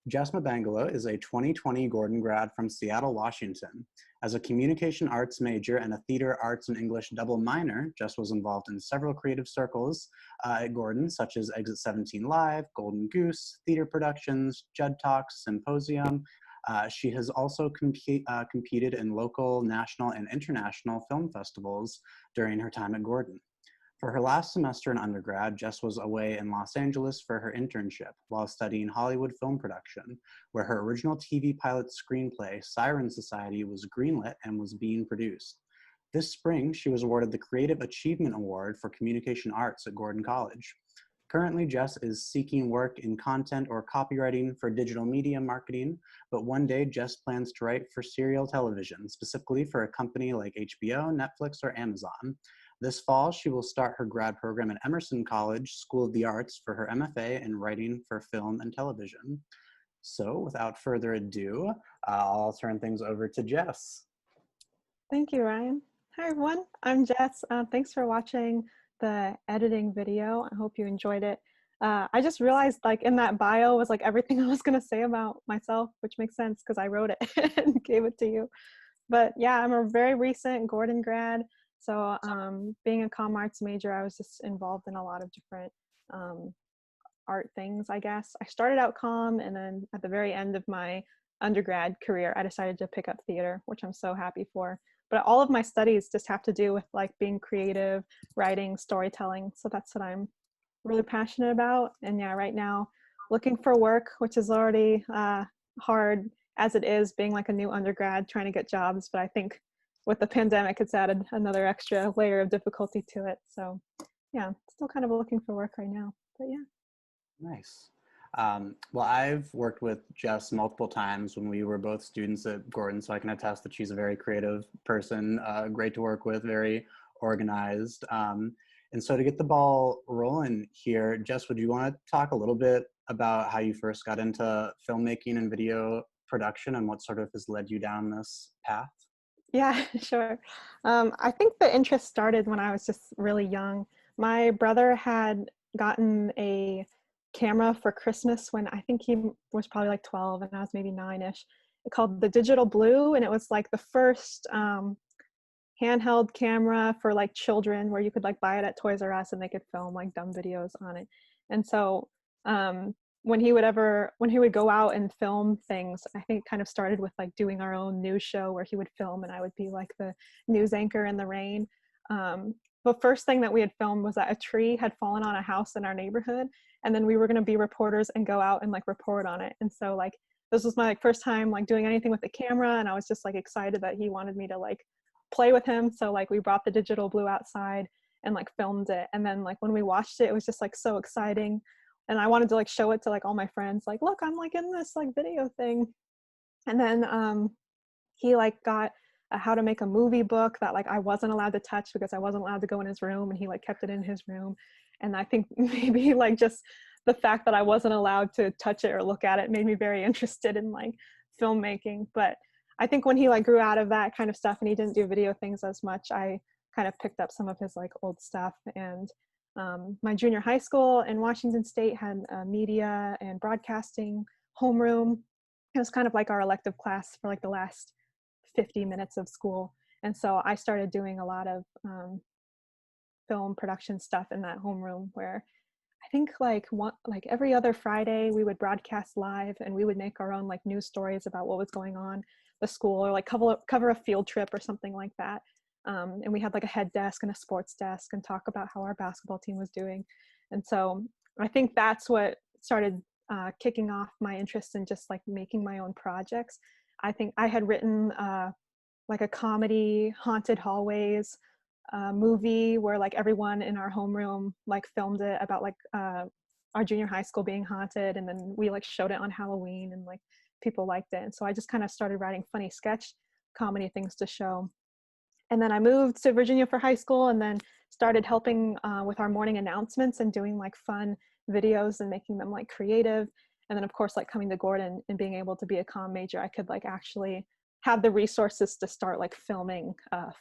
Jess Mabangala is a 2020 Gordon grad from Seattle, Washington. As a communication arts major and a theater arts and English double minor, Jess was involved in several creative circles at Gordon, such as Exit 17 Live, Golden Goose, theater productions, Judd Talks, Symposium. She has also competed in local, national, and international film festivals during her time at Gordon. For her last semester in undergrad, Jess was away in Los Angeles for her internship while studying Hollywood film production, where her original TV pilot screenplay, Siren Society, was greenlit and was being produced. This spring, she was awarded the Creative Achievement Award for Communication Arts at Gordon College. Currently, Jess is seeking work in content or copywriting for digital media marketing, but one day Jess plans to write for serial television, specifically for a company like HBO, Netflix, or Amazon. This fall, she will start her grad program at Emerson College School of the Arts for her MFA in writing for film and television. So without further ado, I'll turn things over to Jess. Thank you, Ryan. Hi, everyone. I'm Jess. Thanks for watching the editing video. I hope you enjoyed it. I just realized like in that bio was like everything I was going to say about myself, which makes sense because I wrote it and gave it to you. But yeah, I'm a very recent Gordon grad. So being a comm arts major, I was just involved in a lot of different art things, I guess. I started out comm, and then at the very end of my undergrad career, I decided to pick up theater, which I'm so happy for. But all of my studies just have to do with like being creative, writing, storytelling. So that's what I'm really passionate about. And yeah, right now, looking for work, which is already hard as it is being like a new undergrad trying to get jobs. But I think with the pandemic, it's added another extra layer of difficulty to it. So yeah, still kind of looking for work right now, but yeah. Nice. Well, I've worked with Jess multiple times when we were both students at Gordon, so I can attest that she's a very creative person, great to work with, very organized. And so to get the ball rolling here, Jess, would you want to talk a little bit about how you first got into filmmaking and video production and what sort of has led you down this path? Yeah, sure. I think the interest started when I was just really young. My brother had gotten a camera for Christmas when I think he was probably like 12 and I was maybe 9-ish, called the Digital Blue. And it was like the first handheld camera for like children where you could like buy it at Toys R Us and they could film like dumb videos on it. And so when he would go out and film things, I think it kind of started with like doing our own news show where he would film and I would be like the news anchor in the rain. The first thing that we had filmed was that a tree had fallen on a house in our neighborhood, and then we were going to be reporters and go out and like report on it. And so like this was my like first time like doing anything with the camera, and I was just like excited that he wanted me to like play with him. So like we brought the Digital Blue outside and like filmed it, and then like when we watched it, it was just like so exciting. And I wanted to like show it to like all my friends, like, look, I'm like in this like video thing. And then he like got a how to make a movie book that like I wasn't allowed to touch because I wasn't allowed to go in his room, and he like kept it in his room. And I think maybe like just the fact that I wasn't allowed to touch it or look at it made me very interested in like filmmaking. But I think when he like grew out of that kind of stuff and he didn't do video things as much, I kind of picked up some of his like old stuff. And my junior high school in Washington State had a media and broadcasting homeroom. It was kind of like our elective class for like the last 50 minutes of school. And so I started doing a lot of film production stuff in that homeroom, where I think like every other Friday we would broadcast live and we would make our own like news stories about what was going on the school, or like cover a field trip or something like that. And we had like a head desk and a sports desk and talk about how our basketball team was doing. And so I think that's what started kicking off my interest in just like making my own projects. I think I had written like a comedy, Haunted Hallways movie where like everyone in our homeroom like filmed it about like our junior high school being haunted, and then we like showed it on Halloween and like people liked it. And so I just kind of started writing funny sketch comedy things to show. And then I moved to Virginia for high school, and then started helping with our morning announcements and doing like fun videos and making them like creative. And then of course, like coming to Gordon and being able to be a comm major, I could like actually have the resources to start like filming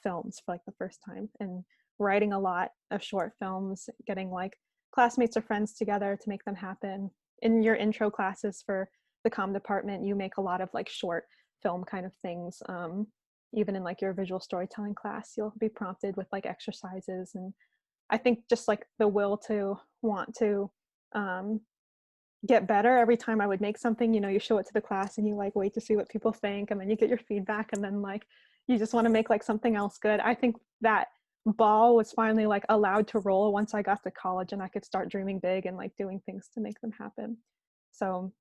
films for like the first time, and writing a lot of short films, getting like classmates or friends together to make them happen. In your intro classes for the comm department, you make a lot of like short film kind of things. Even in like your visual storytelling class, you'll be prompted with like exercises. And I think just like the will to want to um, get better every time I would make something, you know, you show it to the class and you like wait to see what people think, and then you get your feedback, and then like you just want to make like something else good. I think that ball was finally like allowed to roll once I got to college and I could start dreaming big and like doing things to make them happen. So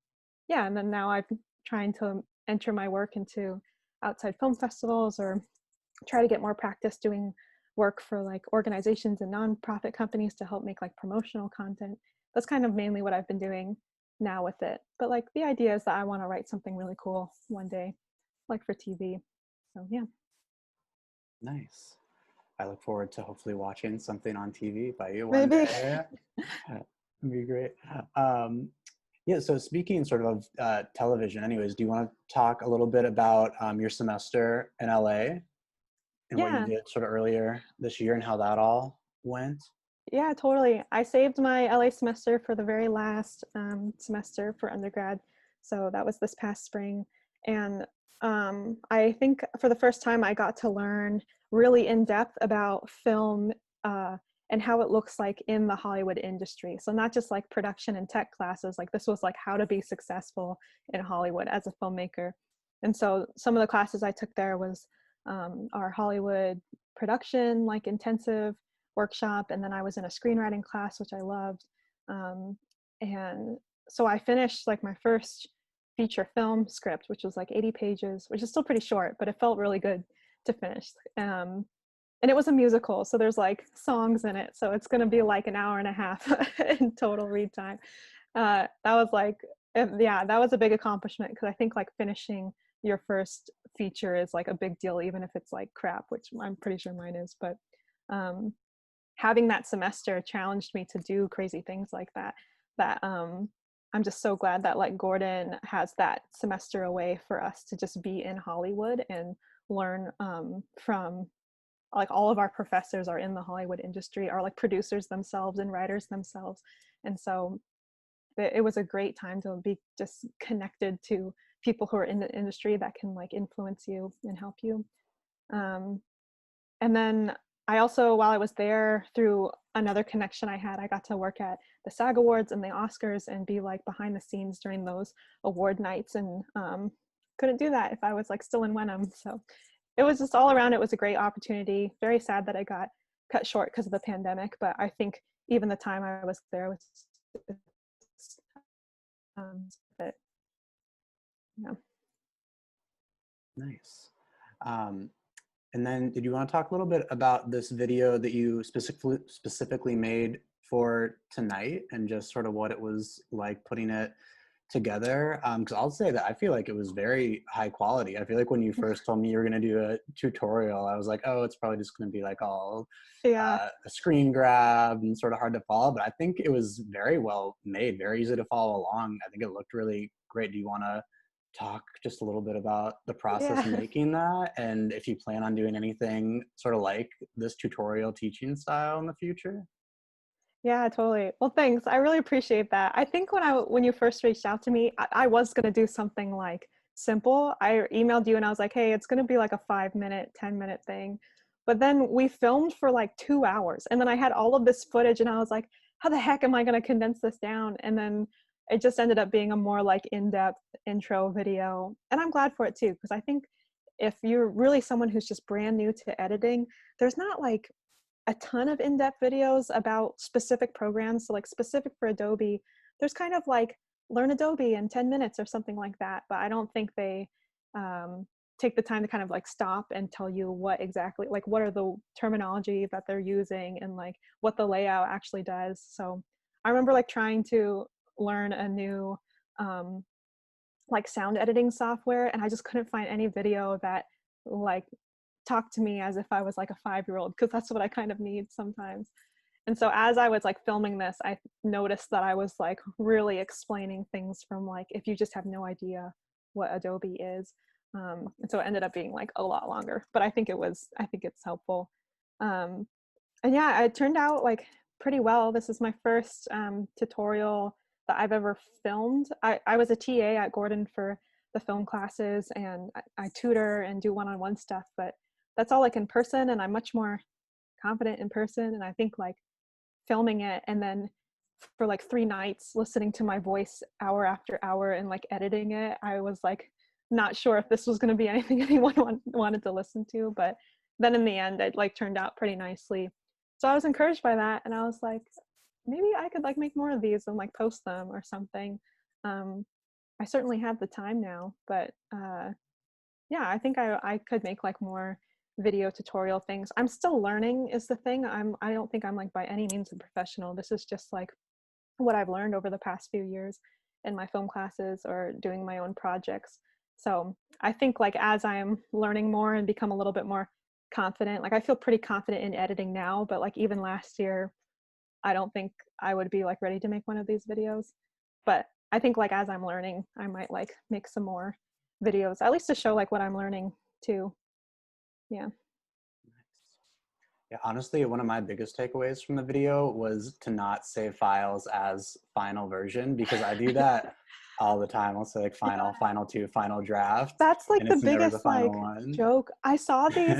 yeah, and then now I'm trying to enter my work into outside film festivals, or try to get more practice doing work for like organizations and nonprofit companies to help make like promotional content. That's kind of mainly what I've been doing now with it. But like the idea is that I want to write something really cool one day, like for TV. So yeah. Nice. I look forward to hopefully watching something on TV by you one Maybe. day. It'd be great. Yeah, so speaking sort of television anyways, do you want to talk a little bit about your semester in LA and what you Yeah. did sort of earlier this year and how that all went? Yeah, totally. I saved my LA semester for the very last semester for undergrad. So that was this past spring. And I think for the first time, I got to learn really in depth about film uh, and how it looks like in the Hollywood industry. So not just like production and tech classes, like this was like how to be successful in Hollywood as a filmmaker. And so some of the classes I took there was our Hollywood production, like intensive workshop, and then I was in a screenwriting class which I loved, um, and so I finished like my first feature film script, which was like 80 pages, which is still pretty short, but it felt really good to finish. And it was a musical, so there's like songs in it, so it's going to be like an hour and a half in total read time. That was like, yeah, that was a big accomplishment, because I think like finishing your first feature is like a big deal, even if it's like crap, which I'm pretty sure mine is. But um, having that semester challenged me to do crazy things like that. I'm just so glad that like Gordon has that semester away for us to just be in Hollywood and learn from like all of our professors are in the Hollywood industry, are like producers themselves and writers themselves. And so it was a great time to be just connected to people who are in the industry that can like influence you and help you. Um, and then I also, while I was there, through another connection I had, I got to work at the SAG Awards and the Oscars and be like behind the scenes during those award nights. And couldn't do that if I was like still in Wenham. So it was just all around, it was a great opportunity. Very sad that I got cut short because of the pandemic, but I think even the time I was there was, but yeah. Nice. And then did you want to talk a little bit about this video that you specifically made for tonight and just sort of what it was like putting it together? Because I'll say that I feel like it was very high quality. I feel like when you first told me you were going to do a tutorial, I was like, oh, it's probably just going to be like all Yeah. a screen grab and sort of hard to follow. But I think it was very well made, very easy to follow along. I think it looked really great. Do you want to talk just a little bit about the process Yeah. making that, and if you plan on doing anything sort of like this tutorial teaching style in the future? Yeah, totally. Well, thanks. I really appreciate that. I think when you first reached out to me, I was gonna do something like simple. I emailed you and I was like, hey, it's gonna be like a 5 minute, 10 minute thing. But then we filmed for like 2 hours, and then I had all of this footage and I was like, how the heck am I gonna condense this down? And then it just ended up being a more like in-depth intro video. And I'm glad for it too, because I think if you're really someone who's just brand new to editing, there's not like a ton of in-depth videos about specific programs. So like specific for Adobe, there's kind of like learn Adobe in 10 minutes or something like that. But I don't think they take the time to kind of like stop and tell you what exactly, like what are the terminology that they're using and like what the layout actually does. So I remember like trying to learn a new like sound editing software, and I just couldn't find any video that like talk to me as if I was like a 5-year-old, because that's what I kind of need sometimes. And so as I was like filming this, I noticed that I was like really explaining things from like if you just have no idea what Adobe is. And so it ended up being like a lot longer, but I think it's helpful. Um, and yeah, it turned out like pretty well. This is my first tutorial that I've ever filmed. I was a TA at Gordon for the film classes, and I tutor and do one-on-one stuff, but that's all like in person, and I'm much more confident in person. And I think like filming it and then for like 3 nights listening to my voice hour after hour and like editing it, I was like not sure if this was going to be anything anyone wanted to listen to. But then in the end it like turned out pretty nicely, so I was encouraged by that, and I was like, maybe I could like make more of these and like post them or something. I certainly have the time now, but yeah, I think I could make like more video tutorial things. I'm still learning is the thing. I don't think I'm like by any means a professional. This is just like what I've learned over the past few years in my film classes or doing my own projects. So I think like as I'm learning more and become a little bit more confident, like I feel pretty confident in editing now, but like even last year, I don't think I would be like ready to make one of these videos. But I think like as I'm learning, I might like make some more videos, at least to show like what I'm learning too. Yeah. Yeah, honestly, one of my biggest takeaways from the video was to not save files as final version, because I do that all the time. I'll say like Yeah. final two, final draft, That's like and the it's never the biggest final like one. joke. I saw these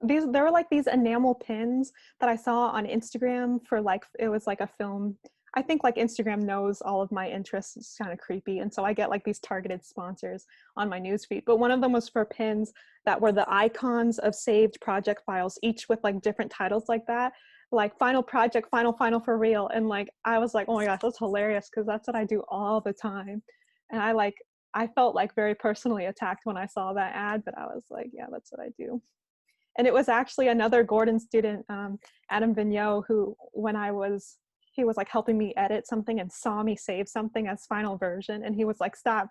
there were like these enamel pins that I saw on Instagram for like it was like a film. I think like Instagram knows all of my interests. It's kind of creepy. And so I get like these targeted sponsors on my newsfeed. But one of them was for pins that were the icons of saved project files, each with like different titles like that. Like final project, final for real. And like I was like, oh my gosh, that's hilarious, because that's what I do all the time. And I felt like very personally attacked when I saw that ad, but I was like, yeah, that's what I do. And it was actually another Gordon student, Adam Vigneault, who he was like helping me edit something and saw me save something as final version. And he was like, stop.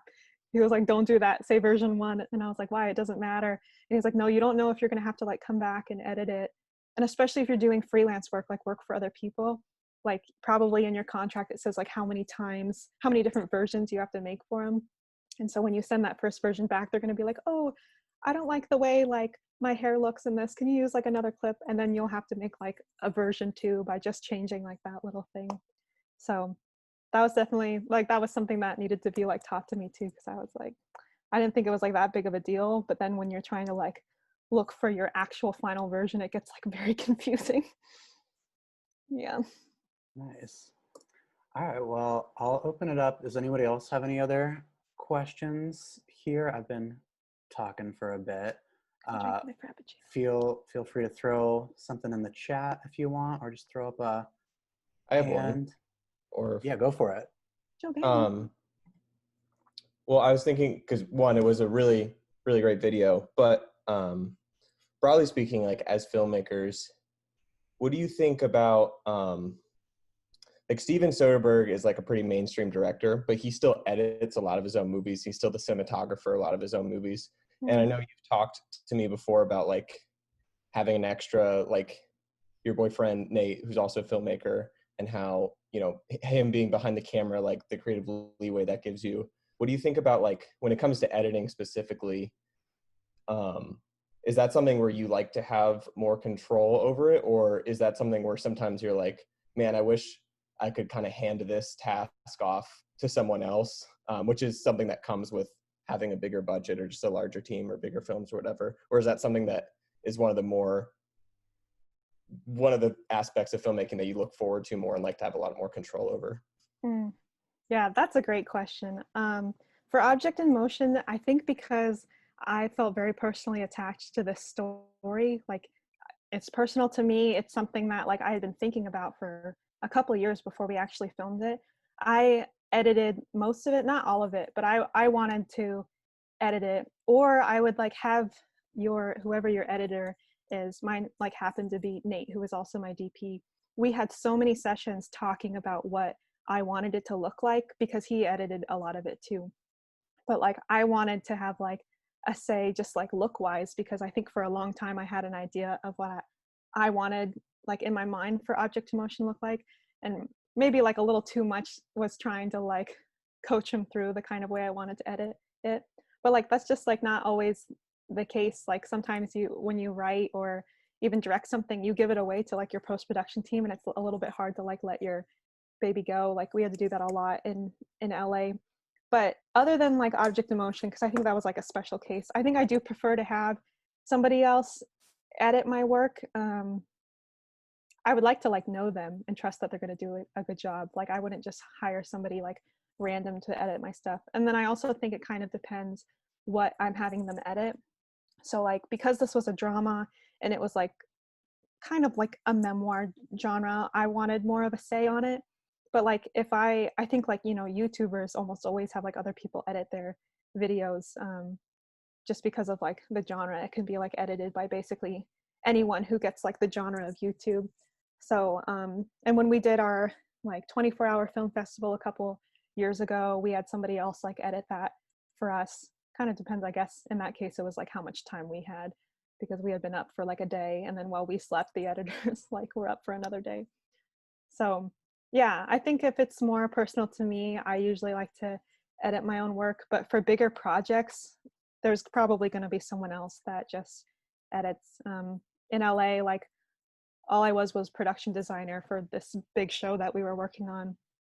He was like, don't do that, say version 1. And I was like, why? It doesn't matter. And he's like, no, you don't know if you're going to have to like come back and edit it. And especially if you're doing freelance work, like work for other people, like probably in your contract, it says like how many different versions you have to make for them. And so when you send that first version back, they're going to be like, oh, I don't like the way like my hair looks in this. Can you use like another clip? And then you'll have to make like a version 2 by just changing like that little thing. So that was definitely like, that was something that needed to be like taught to me too. Cause I was like, I didn't think it was like that big of a deal. But then when you're trying to like look for your actual final version, it gets like very confusing. Yeah. Nice. All right, well, I'll open it up. Does anybody else have any other questions here? I've been talking for a bit. Feel free to throw something in the chat if you want, or just throw up a I have hand. one. Or yeah, go for it. Well, I was thinking, because one, it was a really, really great video, but broadly speaking, like as filmmakers, what do you think about like Steven Soderbergh is like a pretty mainstream director, but he still edits a lot of his own movies. He's still the cinematographer, a lot of his own movies. And I know you've talked to me before about like having an extra, like your boyfriend, Nate, who's also a filmmaker, and how, you know, him being behind the camera, like the creative leeway that gives you. What do you think about like, when it comes to editing specifically, is that something where you like to have more control over it? Or is that something where sometimes you're like, man, I wish I could kind of hand this task off to someone else, which is something that comes with having a bigger budget or just a larger team or bigger films or whatever? Or is that something that is one of the aspects of filmmaking that you look forward to more and like to have a lot more control over? Yeah, that's a great question. For Object in Motion, I think because I felt very personally attached to this story, like it's personal to me. It's something that like I had been thinking about for a couple of years before we actually filmed it. I edited most of it, not all of it, but I wanted to edit it, or I would like have whoever your editor is. Mine like happened to be Nate, who was also my DP. We had so many sessions talking about what I wanted it to look like, because he edited a lot of it too. But like I wanted to have like a say just like look wise, because I think for a long time I had an idea of what I wanted like in my mind for Object in Motion look like, and maybe like a little too much was trying to like coach him through the kind of way I wanted to edit it. But like that's just like not always the case. Like sometimes when you write or even direct something, you give it away to like your post-production team, and it's a little bit hard to like let your baby go. Like we had to do that a lot in LA. But other than like object in motion, because I think that was like a special case, I think I do prefer to have somebody else edit my work. I would like to like know them and trust that they're going to do a good job. Like I wouldn't just hire somebody like random to edit my stuff. And then I also think it kind of depends what I'm having them edit. So like because this was a drama and it was like kind of like a memoir genre, I wanted more of a say on it. But like if I think like, you know, YouTubers almost always have like other people edit their videos, just because of like the genre. It can be like edited by basically anyone who gets like the genre of YouTube. So and when we did our like 24-hour film festival a couple years ago, we had somebody else like edit that for us. Kind of depends, I guess. In that case, it was like how much time we had, because we had been up for like a day, and then while we slept, the editors like were up for another day. So yeah, I think if it's more personal to me, I usually like to edit my own work. But for bigger projects, there's probably going to be someone else that just edits. In LA, like all I was production designer for this big show that we were working on,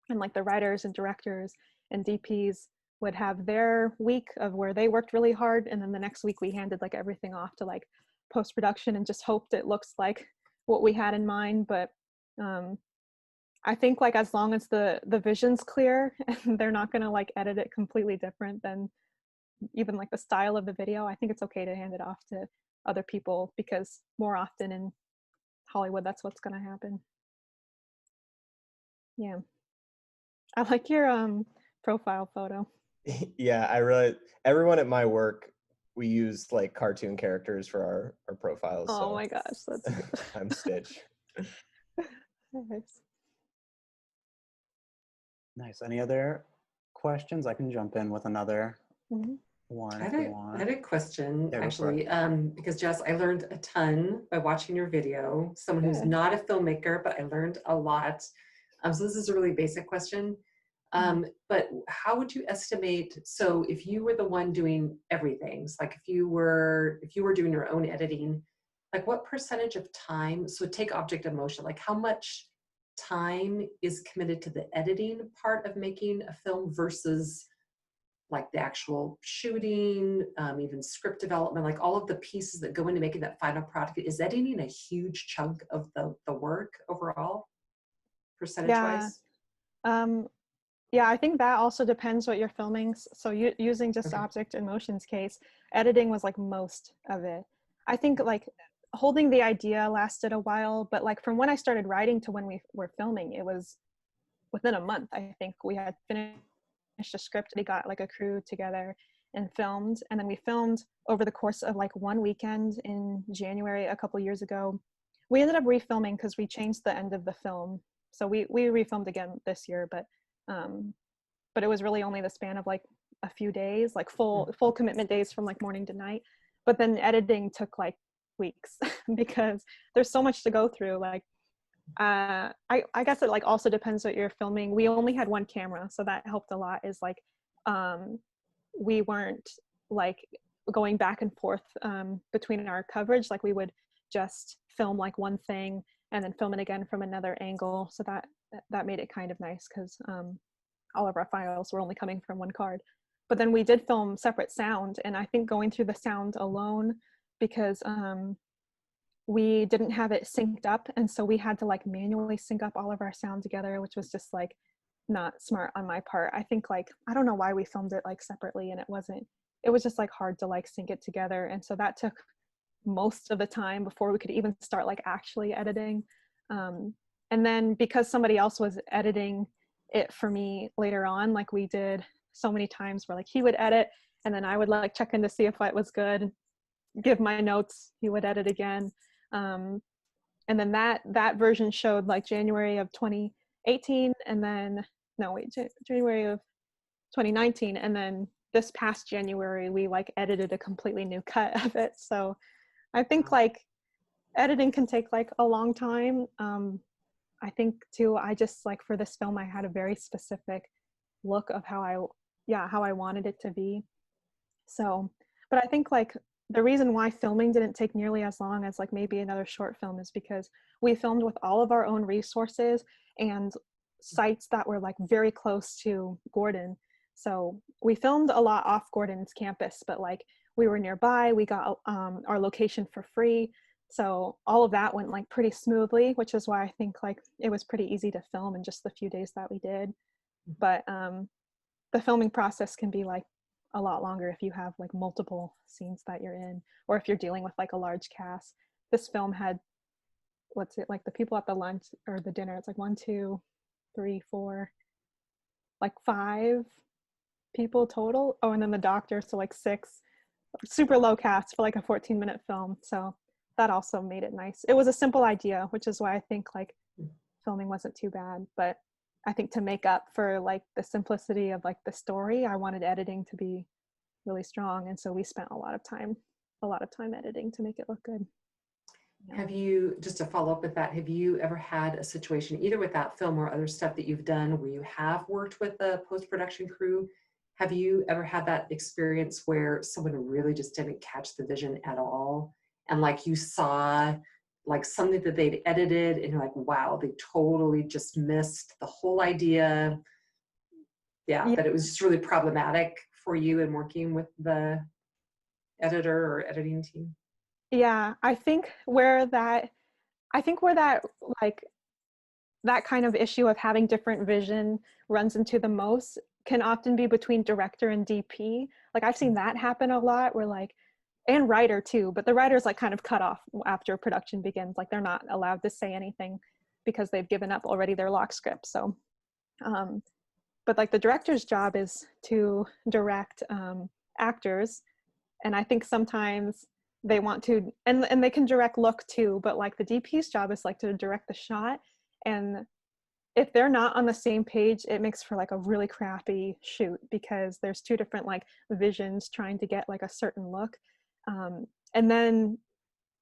and like the writers and directors and DPs would have their week of where they worked really hard, and then the next week we handed like everything off to like post-production and just hoped it looks like what we had in mind. But I think like as long as the vision's clear and they're not going to like edit it completely different than even like the style of the video, I think it's okay to hand it off to other people, because more often in Hollywood, that's what's going to happen. Yeah. I like your profile photo. Yeah, everyone at my work, we use like cartoon characters for our profiles. Oh so my gosh, that's good. I'm Stitch. Nice. Nice. Any other questions? I can jump in with another one if you want. I had a question, Yeah, actually, because Jess, I learned a ton by watching your video. Someone who's not a filmmaker, but I learned a lot. So this is a really basic question. But how would you estimate, so if you were the one doing everything, so like if you were doing your own editing, like what percentage of time, so take object of motion, like how much time is committed to the editing part of making a film versus like the actual shooting, even script development, like all of the pieces that go into making that final product? Is editing a huge chunk of the work overall, percentage-wise? Yeah, I think that also depends what you're filming. So using just object in motion's case, editing was like most of it. I think like holding the idea lasted a while, but like from when I started writing to when we were filming, it was within a month. I think we had finished a script, we got like a crew together and filmed, and then we filmed over the course of like one weekend in January a couple years ago. We ended up refilming because we changed the end of the film, so we refilmed again this year, but it was really only the span of like a few days, like full commitment days from like morning to night. But then editing took like weeks because there's so much to go through. Like I guess it like also depends what you're filming. We only had one camera, so that helped a lot. Is like we weren't like going back and forth between our coverage. Like we would just film like one thing and then film it again from another angle. So that made it kind of nice, because all of our files were only coming from one card. But then we did film separate sound, and I think going through the sound alone, because we didn't have it synced up, and so we had to like manually sync up all of our sound together, which was just like not smart on my part. I think like, I don't know why we filmed it like separately, and it was just like hard to like sync it together. And so that took most of the time before we could even start like actually editing. And then because somebody else was editing it for me later on, like we did so many times where like he would edit and then I would like check in to see if it was good, give my notes, he would edit again. And then that version showed like January of 2018, and then January of 2019, and then this past January we like edited a completely new cut of it. So I think like editing can take like a long time. I think too, I just like for this film I had a very specific look of how I wanted it to be. So, but I think like the reason why filming didn't take nearly as long as like maybe another short film is because we filmed with all of our own resources, and sites that were like very close to Gordon. So we filmed a lot off Gordon's campus, but like we were nearby, we got our location for free. So all of that went like pretty smoothly, which is why I think like it was pretty easy to film in just the few days that we did. But the filming process can be like a lot longer if you have like multiple scenes that you're in, or if you're dealing with like a large cast. This film had, what's it, like the people at the lunch or the dinner, it's like 1, 2, 3, 4, like 5 people total. Oh, and then the doctor, so like 6. Super low cast for like a 14-minute film. So that also made it nice. It was a simple idea, which is why I think like filming wasn't too bad. But I think to make up for like the simplicity of like the story, I wanted editing to be really strong. And so we spent a lot of time editing to make it look good. Yeah. Have you, just to follow up with that, have you ever had a situation, either with that film or other stuff that you've done, where you have worked with a post-production crew? Have you ever had that experience where someone really just didn't catch the vision at all? And like you saw like something that they'd edited and you're like, wow, they totally just missed the whole idea. Yeah, that it was just really problematic for you in working with the editor or editing team? Yeah, I think where that like that kind of issue of having different vision runs into the most can often be between director and DP. Like I've seen that happen a lot where like, and writer too, but the writer's like kind of cut off after production begins. Like they're not allowed to say anything because they've given up already their lock script. So, but like the director's job is to direct actors. And I think sometimes they want to, and they can direct look too, but like the DP's job is like to direct the shot. And if they're not on the same page, it makes for like a really crappy shoot because there's 2 different like visions trying to get like a certain look. And then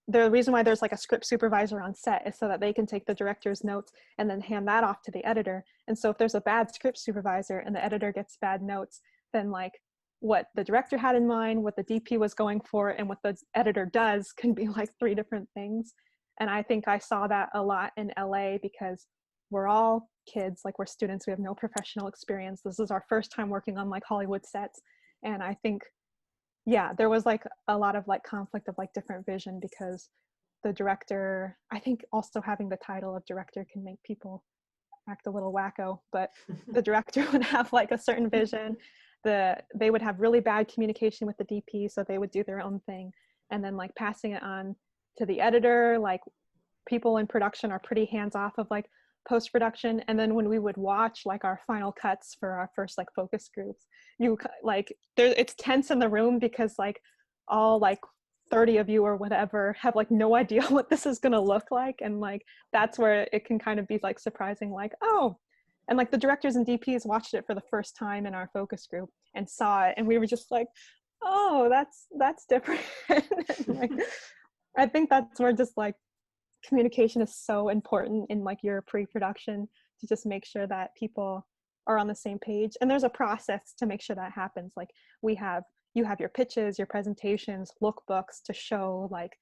the reason why there's like a script supervisor on set is so that they can take the director's notes and then hand that off to the editor. And so if there's a bad script supervisor and the editor gets bad notes, then like what the director had in mind, what the DP was going for, and what the editor does can be like 3 different things. And I think I saw that a lot in LA because we're all kids, like we're students, we have no professional experience. This is our first time working on like Hollywood sets. And I think, yeah, there was like a lot of like conflict of like different vision because the director, I think also having the title of director can make people act a little wacko, but the director would have like a certain vision. They would have really bad communication with the DP, so they would do their own thing. And then like passing it on to the editor, like people in production are pretty hands off of like post-production. And then when we would watch like our final cuts for our first like focus groups, you like it's tense in the room because like all like 30 of you or whatever have like no idea what this is going to look like. And like that's where it can kind of be like surprising, like, oh, and like the directors and DPs watched it for the first time in our focus group and saw it, and we were just like, oh, that's different. Like, I think that's where just like communication is so important in like your pre-production, to just make sure that people are on the same page. And there's a process to make sure that happens. Like you have your pitches, your presentations, lookbooks to show like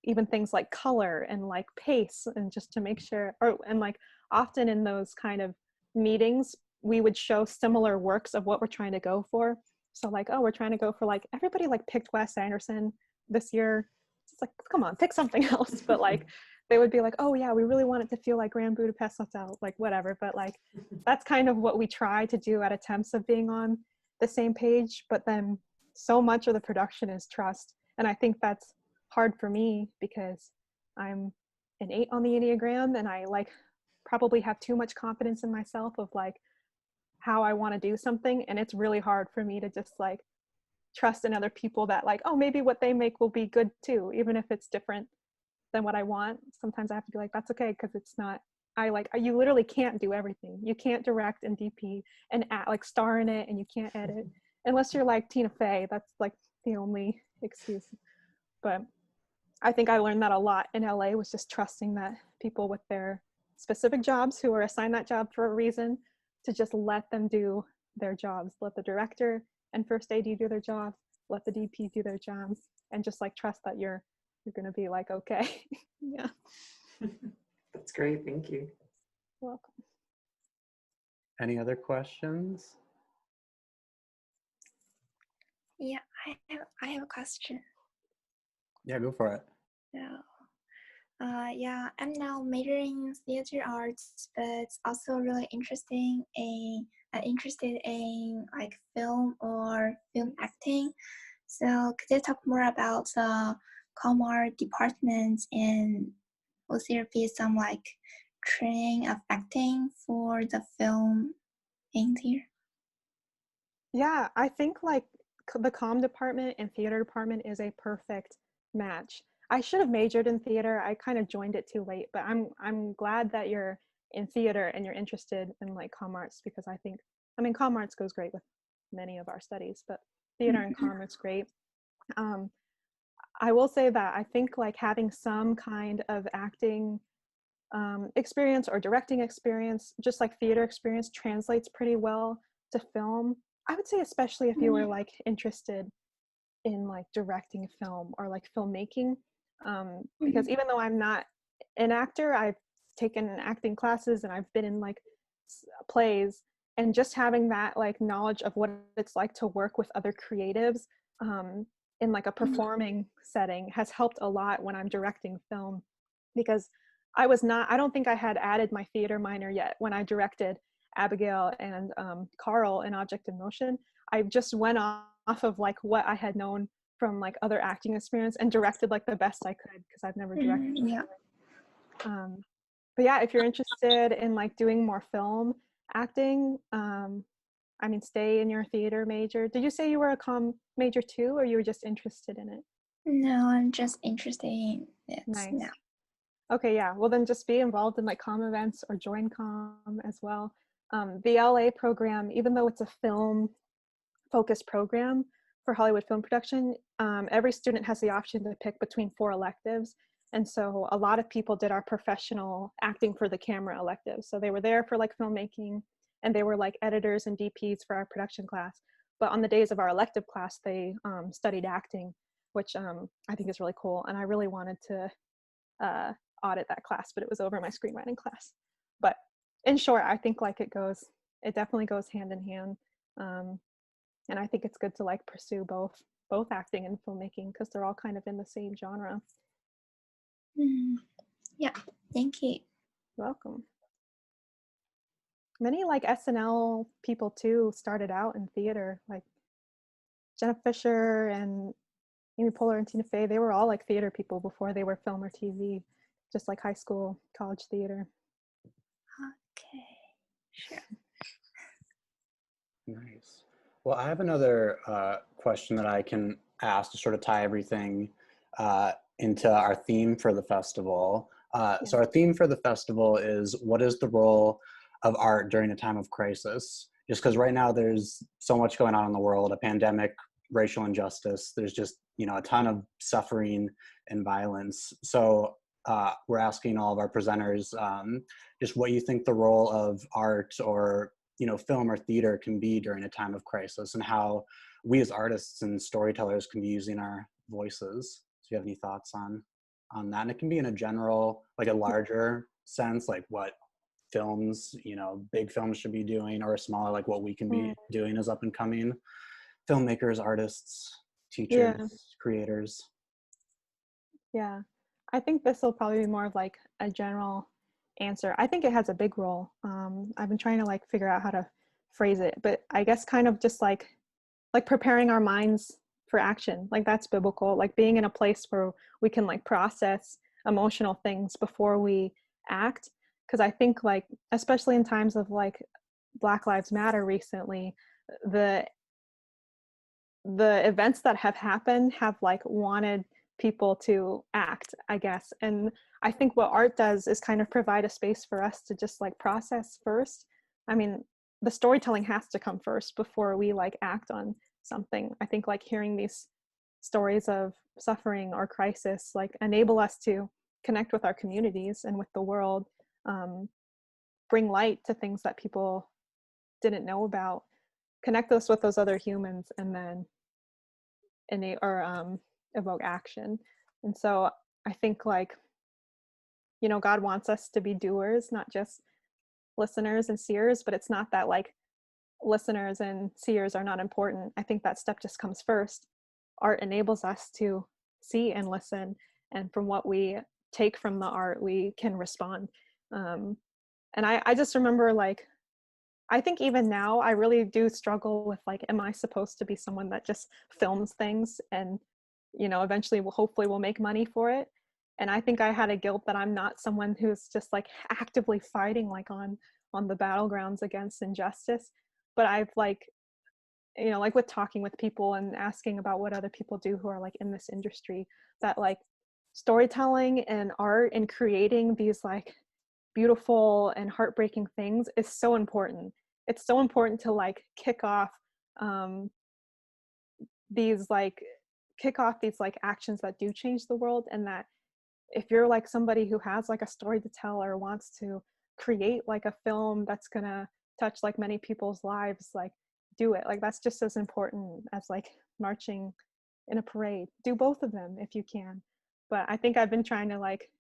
even things like color and like pace, and just to make sure, and like often in those kind of meetings, we would show similar works of what we're trying to go for. So like, oh, we're trying to go for like, everybody like picked Wes Anderson this year. It's like, come on, pick something else. But like, they would be like, oh yeah, we really want it to feel like Grand Budapest Hotel, like whatever. But like, that's kind of what we try to do at attempts of being on the same page. But then so much of the production is trust. And I think that's hard for me because I'm an 8 on the Enneagram, and I like probably have too much confidence in myself of like how I want to do something. And it's really hard for me to just like trust in other people that like, oh, maybe what they make will be good too, even if it's different than what I want. Sometimes I have to be like, that's okay, because it's not, you literally can't do everything. You can't direct and DP and like star in it, and you can't edit unless you're like Tina Fey. That's like the only excuse. But I think I learned that a lot in LA, was just trusting that people with their specific jobs who are assigned that job for a reason, to just let them do their jobs. Let the director and first AD do their jobs, let the DP do their jobs, and just like trust that you're gonna be like, okay. Yeah. That's great, thank you. You're welcome. Any other questions? Yeah, I have a question. Yeah, go for it. So, yeah, I'm now majoring in theater arts, but it's also really interested in like film or film acting. So, could you talk more about the com art department, and will there be some like training of acting for the film in here? Yeah, I think like the comm department and theater department is a perfect match. I should have majored in theater. I kind of joined it too late, but I'm glad that you're in theater and you're interested in like comm arts, because I mean comm arts goes great with many of our studies, but theater and comm arts great. Um, I will say that I think like having some kind of acting experience or directing experience, just like theater experience, translates pretty well to film. I would say especially if you were like interested in like directing film or like filmmaking, because even though I'm not an actor, I've taken acting classes and I've been in like plays, and just having that like knowledge of what it's like to work with other creatives in like a performing setting has helped a lot when I'm directing film, because I don't think I had added my theater minor yet when I directed Abigail and Carl in Object in Motion. I just went off of like what I had known from like other acting experience and directed like the best I could, because I've never directed Yeah. before. But yeah, if you're interested in like doing more film acting, I mean, stay in your theater major. Did you say you were a comm major too, or you were just interested in it? No, I'm just interested in it Nice. now. Okay, yeah. Well, then just be involved in like comm events or join comm as well. The LA program, even though it's a film focused program for Hollywood film production, every student has the option to pick between 4 electives. And so a lot of people did our professional acting for the camera elective. So they were there for like filmmaking, and they were like editors and DPs for our production class. But on the days of our elective class, they studied acting, which I think is really cool. And I really wanted to audit that class, but it was over my screenwriting class. But in short, I think like it definitely goes hand in hand. And I think it's good to like pursue both acting and filmmaking, because they're all kind of in the same genre. Yeah, thank you. You're welcome. Many like SNL people too started out in theater, like Jenna Fisher and Amy Poehler and Tina Fey. They were all like theater people before they were film or TV, just like high school, college theater. Okay, sure. Nice. Well, I have another question that I can ask to sort of tie everything into our theme for the festival. So our theme for the festival is, what is the role of art during a time of crisis? Just because right now there's so much going on in the world, a pandemic, racial injustice, there's just, a ton of suffering and violence. So we're asking all of our presenters just what you think the role of art or film or theater can be during a time of crisis, and how we as artists and storytellers can be using our voices. Do you have any thoughts on that? And it can be in a general, like a larger sense, like what films, big films should be doing, or smaller, like what we can be doing as up and coming filmmakers, artists, teachers, creators. Yeah, I think this will probably be more of like a general answer. I think it has a big role. I've been trying to like figure out how to phrase it, but I guess kind of just like preparing our minds for action. Like that's biblical, like being in a place where we can like process emotional things before we act. Because I think like, especially in times of like Black Lives Matter recently, the events that have happened have like wanted people to act, I guess. And I think what art does is kind of provide a space for us to just like process first. I mean, the storytelling has to come first before we like act on something. I think like hearing these stories of suffering or crisis like enable us to connect with our communities and with the world, bring light to things that people didn't know about, connect us with those other humans, and then evoke action. And so I think like, God wants us to be doers, not just listeners and seers, but it's not that like listeners and seers are not important. I think that step just comes first. Art enables us to see and listen, and from what we take from the art, we can respond. And I just remember, like, I think even now I really do struggle with, like, am I supposed to be someone that just films things and, you know, eventually will hopefully will make money for it? And I think I had a guilt that I'm not someone who's just like actively fighting like on the battlegrounds against injustice. But I've like, you know, like with talking with people and asking about what other people do who are like in this industry, that like storytelling and art and creating these like beautiful and heartbreaking things is so important. It's so important to like um, these like kick off these like actions that do change the world. And that if you're like somebody who has like a story to tell or wants to create like a film that's gonna touch like many people's lives, like do it. Like that's just as important as like marching in a parade. Do both of them if you can. But I think I've been trying to like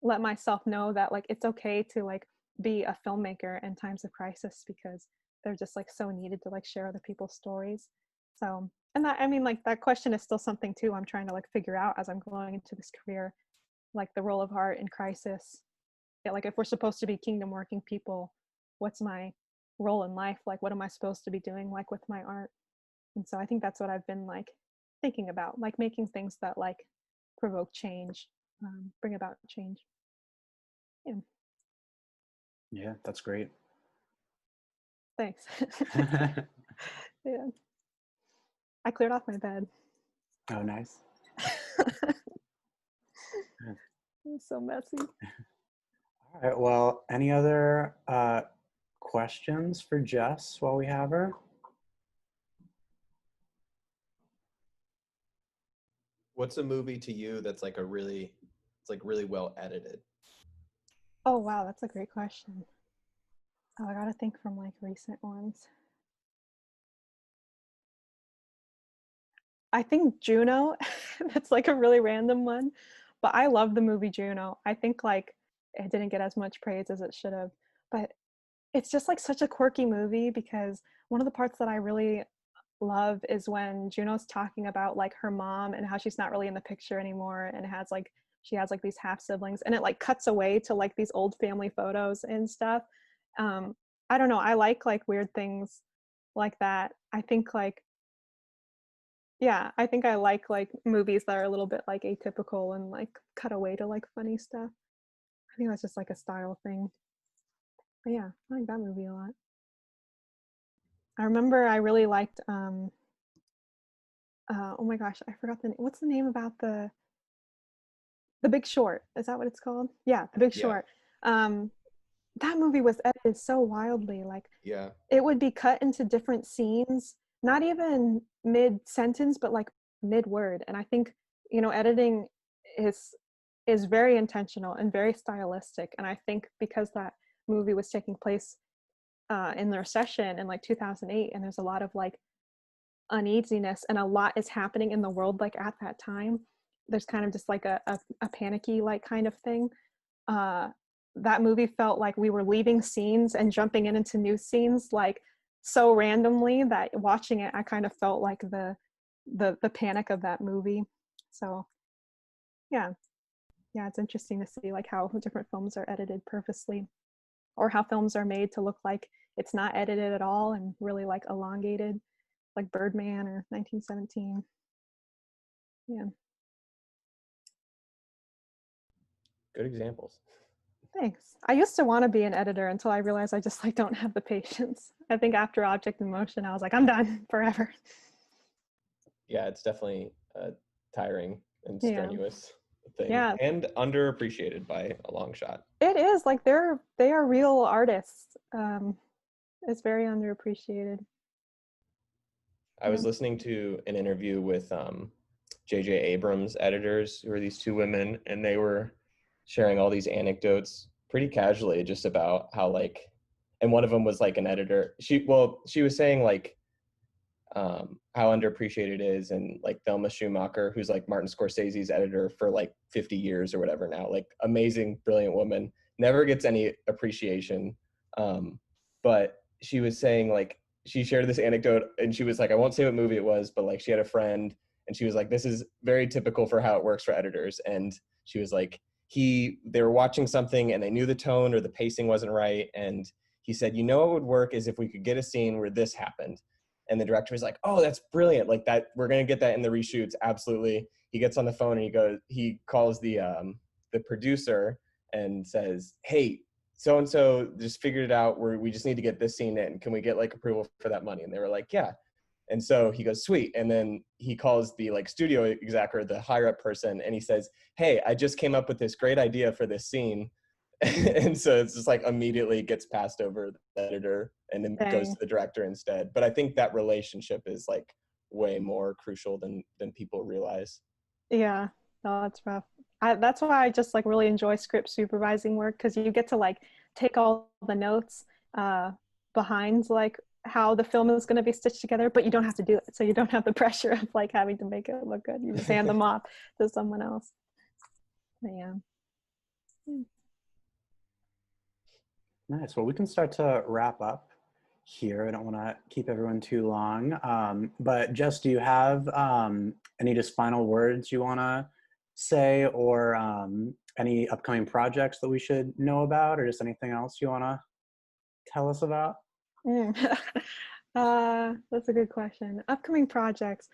let myself know that like it's okay to like be a filmmaker in times of crisis, because they're just like so needed to like share other people's stories. So, and that, I mean, like that question is still something too I'm trying to like figure out as I'm going into this career, like the role of art in crisis. Yeah, like if we're supposed to be kingdom working people, what's my role in life? Like what am I supposed to be doing like with my art? And so I think that's what I've been like thinking about, like making things that like provoke change, bring about change. Yeah. Yeah, that's great. Thanks. Yeah. I cleared off my bed. Oh, nice. It's so messy. All right, well, any other questions for Jess while we have her? What's a movie to you that's like it's like really well edited? Oh, wow, that's a great question. Oh, I gotta think from like recent ones. I think Juno, that's like a really random one, but I love the movie Juno. I think like it didn't get as much praise as it should have, but it's just like such a quirky movie, because one of the parts that I really love is when Juno's talking about like her mom and how she's not really in the picture anymore, and has like she has like these half siblings, and it like cuts away to like these old family photos and stuff. I don't know, I like weird things like that. I think like, yeah, I think I like movies that are a little bit like atypical and like cut away to like funny stuff. I think that's just like a style thing. But yeah, I like that movie a lot. I remember I really liked oh my gosh, I forgot the name. What's the name about the Big Short? Is that what it's called? Yeah, The Big Yeah. Short. That movie was edited so wildly. Like Yeah. it would be cut into different scenes, not even mid sentence, but like mid word. And I think, you know, editing is is very intentional and very stylistic. And I think because that movie was taking place in the recession in like 2008, and there's a lot of like uneasiness and a lot is happening in the world like at that time, there's kind of just like a panicky like kind of thing. uh that movie felt like we were leaving scenes and jumping in into new scenes like so randomly, that watching it I kind of felt like the panic of that movie. So yeah, yeah, it's interesting to see like how different films are edited purposely, or how films are made to look like it's not edited at all and really like elongated, like Birdman or 1917. Yeah. Good examples. Thanks. I used to want to be an editor until I realized I just like don't have the patience. I think after Object in Motion, I was like, I'm done forever. Yeah, it's definitely a tiring and Yeah. strenuous thing, Yeah. and underappreciated by a long shot. It is like they are real artists. It's very underappreciated. I Yeah. was listening to an interview with J.J. Abrams editors, who are these two women, and they were sharing all these anecdotes pretty casually just about how like, and one of them was like an editor. She was saying like how underappreciated it is, and like Thelma Schumacher, who's like Martin Scorsese's editor for like 50 years or whatever now, like amazing, brilliant woman, never gets any appreciation But she was saying, like, she shared this anecdote, and she was like, I won't say what movie it was, but like she had a friend, and she was like, this is very typical for how it works for editors. And she was like, they were watching something and they knew the tone or the pacing wasn't right. And he said, you know, what would work is if we could get a scene where this happened. And the director was like, oh, that's brilliant. Like that, we're going to get that in the reshoots. Absolutely. He gets on the phone and he calls the producer and says, hey, so-and-so just figured it out. We just need to get this scene in. Can we get like approval for that money? And they were like, yeah. And so he goes, sweet. And then he calls the like studio exec or the higher up person, and he says, hey, I just came up with this great idea for this scene. And so it's just like immediately gets passed over the editor and then goes to the director instead. But I think that relationship is like way more crucial than people realize. Yeah, no, that's rough. That's why I just like really enjoy script supervising work, because you get to like take all the notes behind like how the film is going to be stitched together, but you don't have to do it. So you don't have the pressure of like having to make it look good. You just hand them off to someone else. But yeah. Nice. Well, we can start to wrap up here. I don't want to keep everyone too long. But Jess, do you have any just final words you want to say, or any upcoming projects that we should know about, or just anything else you want to tell us about? That's a good question. Upcoming projects.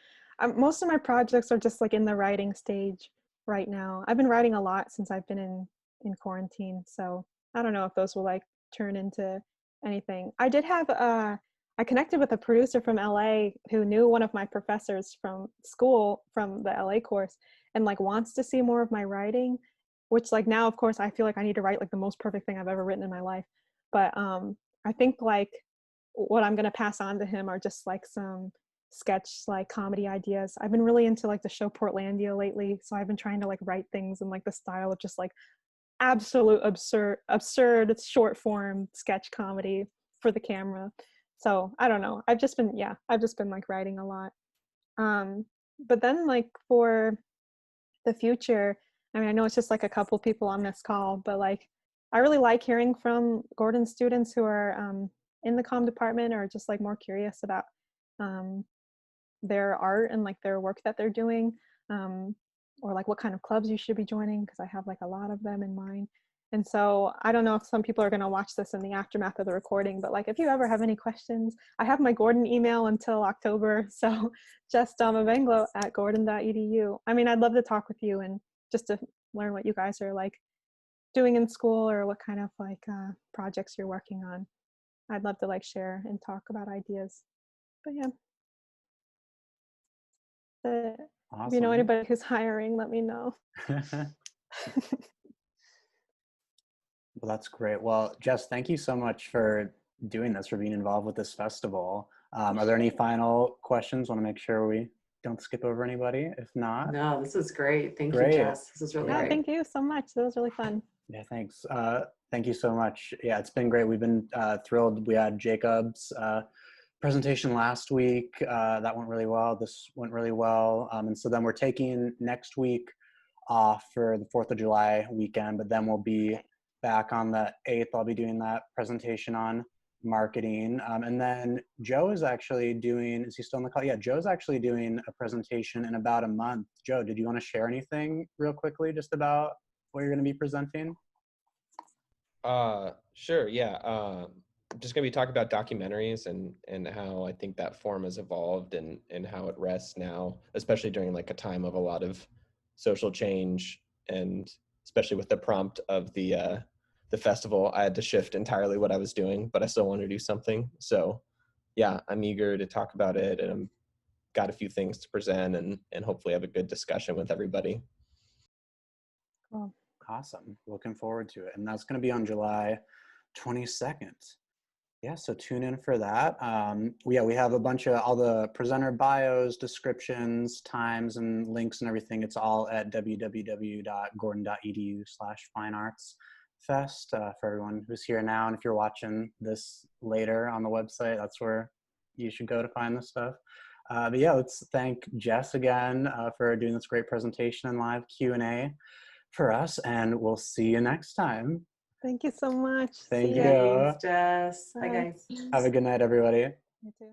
Most of my projects are just like in the writing stage right now. I've been writing a lot since I've been in quarantine, so I don't know if those will like turn into anything. I did have I connected with a producer from LA who knew one of my professors from school from the LA course, and like wants to see more of my writing, which like now of course I feel like I need to write like the most perfect thing I've ever written in my life. But I think like what I'm going to pass on to him are just like some sketch like comedy ideas. I've been really into like the show Portlandia lately, so I've been trying to like write things in like the style of just like absolute absurd short form sketch comedy for the camera. So I don't know, I've just been like writing a lot. But then like for the future, I mean, I know it's just like a couple people on this call, but like I really like hearing from Gordon students who are in the comm department, or just like more curious about their art and like their work that they're doing, or like what kind of clubs you should be joining, because I have like a lot of them in mind. And so I don't know if some people are going to watch this in the aftermath of the recording, but like if you ever have any questions, I have my Gordon email until October, so just avenglo@gordon.edu. I mean, I'd love to talk with you and just to learn what you guys are like doing in school, or what kind of like projects you're working on. I'd love to like share and talk about ideas. But yeah. Awesome. If you know anybody who's hiring, let me know. Well, that's great. Well, Jess, thank you so much for doing this, for being involved with this festival. Are there any final questions? Want to make sure we don't skip over anybody. If not, No, this is great. Thank Great. you, Jess. This is really great. Thank you so much. That was really fun. Yeah, thanks. Thank you so much. Yeah, it's been great. We've been thrilled. We had Jacob's presentation last week. That went really well. This went really well. And so then we're taking next week off for the 4th of July weekend, but then we'll be back on the 8th. I'll be doing that presentation on marketing. And then Joe is actually doing, is he still on the call? Yeah, Joe's actually doing a presentation in about a month. Joe, did you want to share anything real quickly just about what you're going to be presenting? Sure, yeah. I'm just going to be talking about documentaries and how I think that form has evolved and how it rests now, especially during like a time of a lot of social change, and especially with the prompt of the festival, I had to shift entirely what I was doing, but I still want to do something. So yeah, I'm eager to talk about it, and I'm got a few things to present and hopefully have a good discussion with everybody. Cool. Awesome. Looking forward to it. And that's going to be on July 22nd. Yeah, so tune in for that. We have a bunch of all the presenter bios, descriptions, times, and links and everything. It's all at www.gordon.edu/fineartsfest for everyone who's here now. And if you're watching this later on the website, that's where you should go to find this stuff. But yeah, let's thank Jess again for doing this great presentation and live Q&A for us, and we'll see you next time. Thank you so much. Thank See you. ya. Thanks, Jess. Bye, Bye. guys. Have a good night, everybody. You too.